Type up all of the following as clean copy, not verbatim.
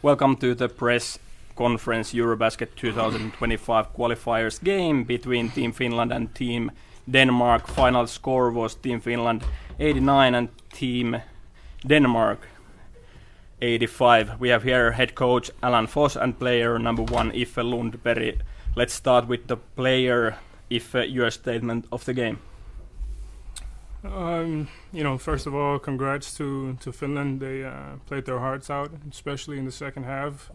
Welcome to the press conference EuroBasket 2025 qualifiers game between Team Finland and Team Denmark. Final score was Team Finland 89 and Team Denmark 85. We have here head coach Alan Foss and player number 1 Iffe Lundberg. Let's start with the player. Iffe, your statement of the game. First of all, congrats to Finland. They played their hearts out, especially in the second half.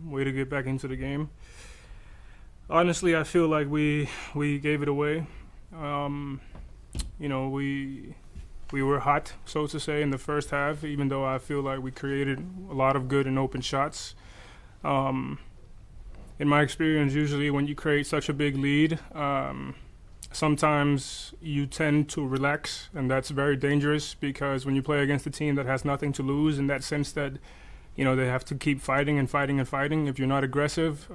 Way to get back into the game. Honestly, I feel like we gave it away. We were hot, so to say, in the first half, even though I feel like we created a lot of good and open shots. In my experience, usually when you create such a big lead, sometimes you tend to relax, and that's very dangerous because when you play against a team that has nothing to lose, in that sense that, they have to keep fighting and fighting and fighting. If you're not aggressive,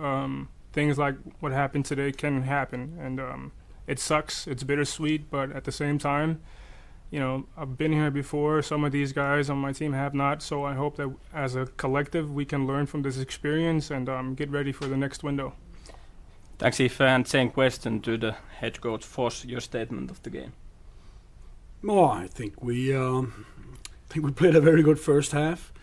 things like what happened today can happen, and it sucks. It's bittersweet, but at the same time, I've been here before. Some of these guys on my team have not, so I hope that as a collective we can learn from this experience and get ready for the next window. Thanks, Iffe, and same question to the head coach Foss. Your statement of the game. I think we played a very good first half.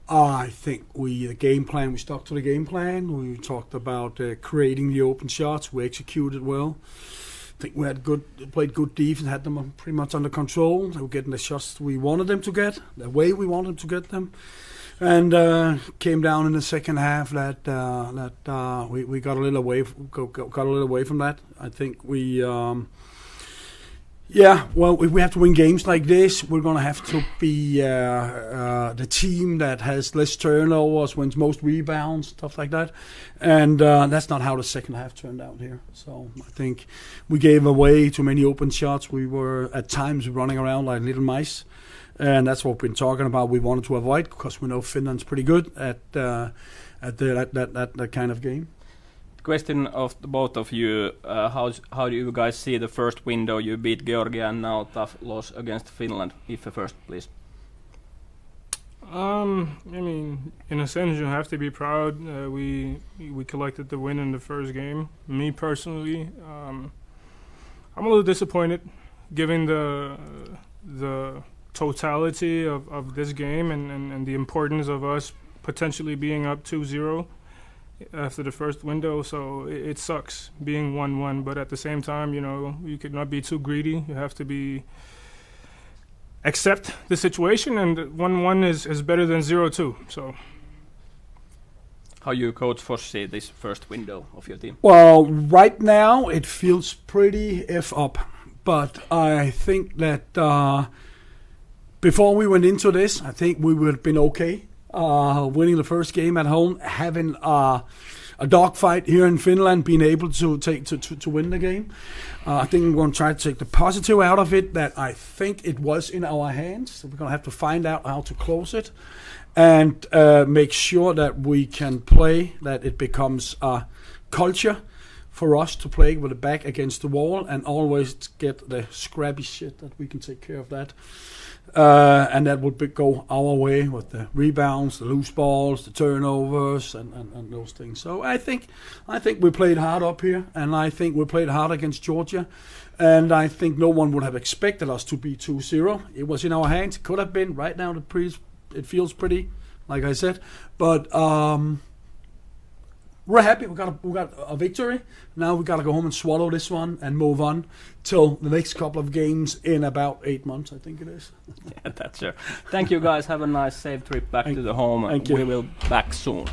I think the game plan, we stuck to the game plan. We talked about creating the open shots. We executed well. I think we played good defense, had them pretty much under control. They were getting the shots we wanted them to get, the way we wanted them to get them. And came down in the second half that we got a little away from that. I think we if we have to win games like this, we're going to have to be the team that has less turnovers, wins most rebounds, stuff like that. And that's not how the second half turned out here. So I think we gave away too many open shots. We were at times running around like little mice. And that's what we've been talking about. We wanted to avoid because we know Finland's pretty good at that kind of game. Question of the both of you: how do you guys see the first window? You beat Georgia and now tough loss against Finland. Iffe first, please. In a sense, you have to be proud. We collected the win in the first game. Me personally, I'm a little disappointed, given the totality of this game and the importance of us potentially being up 2-0 after the first window. So it sucks being 1-1, but at the same time, you could not be too greedy. You have to accept the situation, and 1-1 is better than 0-2. So how you, Coach Foss, see this first window of your team? Well, right now it feels pretty up, but I think that before we went into this, I think we would have been okay winning the first game at home, having a dogfight here in Finland, being able to win the game. I think we're going to try to take the positive out of it, that I think it was in our hands. So we're going to have to find out how to close it and make sure that we can play, that it becomes a culture for us to play with the back against the wall and always get the scrappy shit, that we can take care of that. And that would go our way with the rebounds, the loose balls, the turnovers, and those things. So I think we played hard up here, and I think we played hard against Georgia. And I think no one would have expected us to be 2-0. It was in our hands. It could have been. Right now, it feels pretty, like I said. But we're happy. We got a victory. Now we got to go home and swallow this one and move on till the next couple of games in about 8 months, I think it is. Yeah, that's sure. Thank you, guys. Have a nice, safe trip back to the home. Thank you. We will back soon.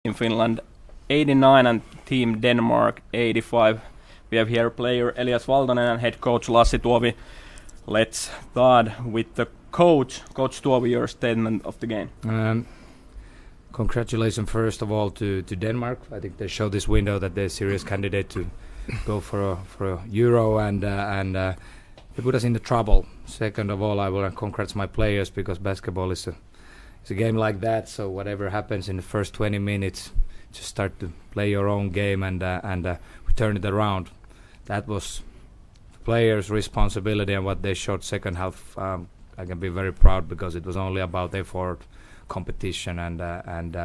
Team Finland 89 and Team Denmark 85. We have here player Elias Valtonen and head coach Lassi Tuovi. Let's start with the coach. Coach Tuovi, your statement of the game. Congratulations first of all to Denmark. I think they show this window that they're a serious candidate to go for a Euro and they put us in the trouble. Second of all, I will congrats my players because basketball is a game like that. So whatever happens in the first 20 minutes, just start to play your own game and we turn it around. That was the players' responsibility and what they showed second half. I can be very proud because it was only about effort, competition and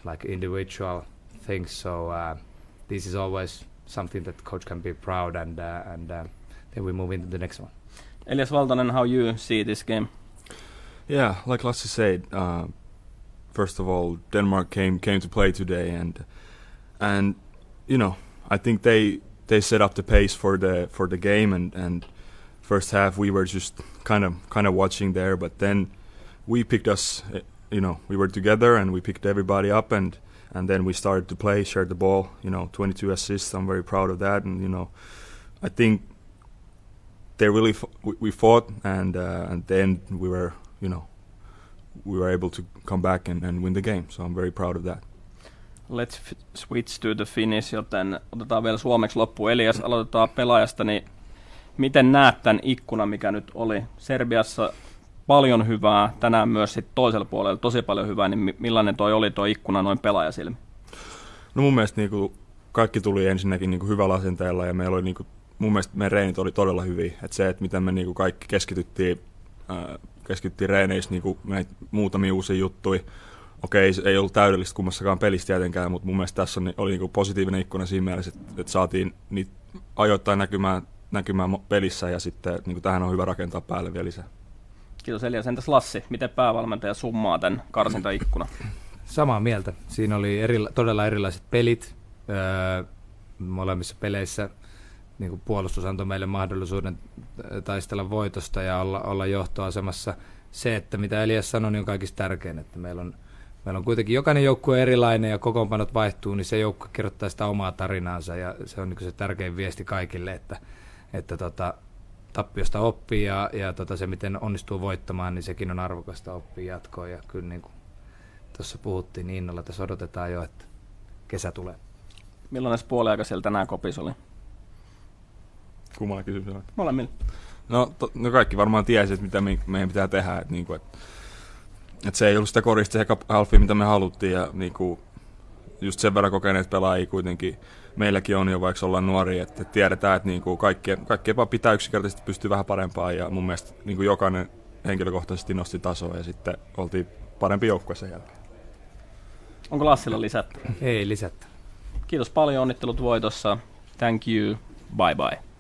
like individual things. So this is always something that coach can be proud and then we move into the next one. Elias Valtonen, how you see this game? Yeah, like Lassi said, first of all, Denmark came to play today, and you know, I think they set up the pace for the game, and first half we were just kind of watching there, but then we picked us, you know, we were together and we picked everybody up, and then we started to play, shared the ball, you know, 22 assists. I'm very proud of that, and you know, I think they really we fought, and then we were, you know, we were able to come back and win the game. So I'm very proud of that. Let's switch to the Finnish, joten otetaan vielä suomeksi loppuun. Elias, aloitetaan pelaajasta, niin miten näet tämän ikkunan, mikä nyt oli Serbiassa? Paljon hyvää, tänään myös sit toisella puolella tosi paljon hyvää, niin millainen toi ikkuna noin pelaajasilmi? No mun mielestä niinku kaikki tuli ensinnäkin niinku hyvällä asenteella ja meillä oli niinku, mun mielestä meidän reenit oli todella hyviä. Et se, että miten me niinku kaikki keskityttiin reeneissä niinku muutamia uusia juttuja. Okei, ei ollut täydellistä kummassakaan pelissä tietenkään, mutta mun mielestä tässä oli niinku positiivinen ikkuna siinä mielessä, että saatiin niitä ajoittain näkymään pelissä ja sitten niinku tähän on hyvä rakentaa päälle vielä lisää. Kiitos Elias. Entäs Lassi, miten päävalmentaja summaa tämän karsintaikkunan? Samaa mieltä. Siinä oli todella erilaiset pelit. Molemmissa peleissä niin puolustus antoi meille mahdollisuuden taistella voitosta ja olla johtoasemassa. Se, että mitä Elias sanoi, niin on kaikista tärkein, että meillä on kuitenkin jokainen joukkue erilainen ja kokoonpanot vaihtuu, niin se joukkue kirjoittaa sitä omaa tarinaansa ja se on niin se tärkein viesti kaikille, että tappiosta oppii ja se, miten onnistuu voittamaan, niin sekin on arvokasta oppia jatkoon. Ja kyllä niin kuin tuossa puhuttiin, niin innolla tässä odotetaan jo, että kesä tulee. Millainen puoliaika siellä tänään kopissa oli? Kummalla kysymys on? Molemmilla. No kaikki varmaan tiesi, että mitä meidän pitää tehdä. Että se ei ollut sitä korista se halfia, mitä me haluttiin. Ja niinku, just sen verran kokeneet pelaajia kuitenkin meilläkin on jo, vaikka ollaan nuoria, että tiedetään, että niinku kaikkien pitää yksinkertaisesti pystyä vähän parempaan. Ja mun mielestä niinku jokainen henkilökohtaisesti nosti tasoa ja sitten oltiin parempi joukkue sen jälkeen. Onko Lassilla lisätty? Ei lisätty. Kiitos paljon, onnittelut voitossa. Thank you, bye bye.